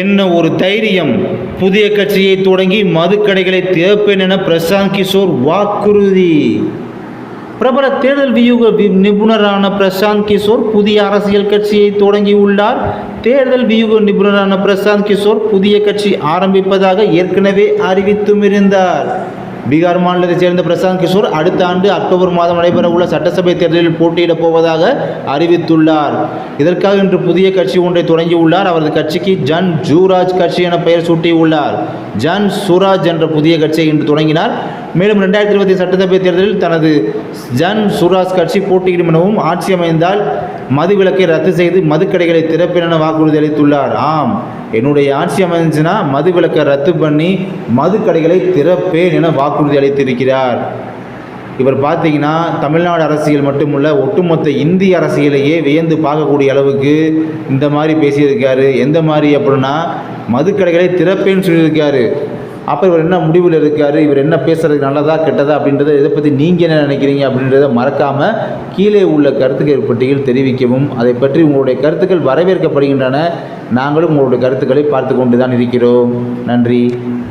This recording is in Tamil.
என்ன ஒரு தைரியம்! புதிய கட்சியை தொடங்கி மதுக்கடைகளை திறப்பேன் என பிரசாந்த் கிஷோர் வாக்குறுதி. பிரபல தேர்தல் வியூக நிபுணரான பிரசாந்த் கிஷோர் புதிய அரசியல் கட்சியை தொடங்கியுள்ளார். தேர்தல் வியூக நிபுணரான பிரசாந்த் கிஷோர் புதிய கட்சி ஆரம்பிப்பதாக ஏற்கனவே அறிவித்தும் இருந்தார். பீகார் மாநிலத்தைச் சேர்ந்த பிரசாந்த் கிஷோர் அடுத்த ஆண்டு அக்டோபர் மாதம் நடைபெற உள்ள சட்டசபை தேர்தலில் போட்டியிடப் போவதாக அறிவித்துள்ளார். இதற்காக இன்று புதிய கட்சி ஒன்றை தொடங்கியுள்ளார். அவரது கட்சிக்கு ஜன் ஜூராஜ் கட்சி என பெயர் சூட்டியுள்ளார். ஜன் சுராஜ் என்ற புதிய கட்சியை இன்று தொடங்கினார். மேலும் 2020 சட்டசபை தேர்தலில் தனது ஜன் சுராஜ் கட்சி போட்டியிடும் எனவும் ஆட்சி அமைந்தால் மது விலக்கை ரத்து செய்து மதுக்கடைகளை திறப்பேன் என வாக்குறுதி அளித்துள்ளார். ஆம், என்னுடைய ஆட்சி அமைந்துச்சுன்னா மது விலக்கை ரத்து பண்ணி மதுக்கடைகளை திறப்பேன் என வாக்குறுதி அளித்திருக்கிறார். இவர் பார்த்தீங்கன்னா தமிழ்நாடு அரசியல் மட்டுமல்ல, ஒட்டுமொத்த இந்திய அரசியலையே வியந்து பார்க்கக்கூடிய அளவுக்கு இந்த மாதிரி பேசியிருக்காரு. எந்த மாதிரி அப்படின்னா மதுக்கடைகளை திறப்பேன்னு சொல்லியிருக்காரு. அப்போ இவர் என்ன முடிவில் இருக்கார், இவர் என்ன பேசுகிறது, நல்லதா கெட்டதா அப்படின்றத இதை பற்றி நீங்கள் என்ன நினைக்கிறீங்க அப்படின்றத மறக்காமல் கீழே உள்ள கருத்துக்கள் பட்டியல் தெரிவிக்கவும். அதை பற்றி உங்களுடைய கருத்துக்கள் வரவேற்கப்படுகின்றன. நாங்களும் உங்களுடைய கருத்துக்களை பார்த்து கொண்டு தான் இருக்கிறோம். நன்றி.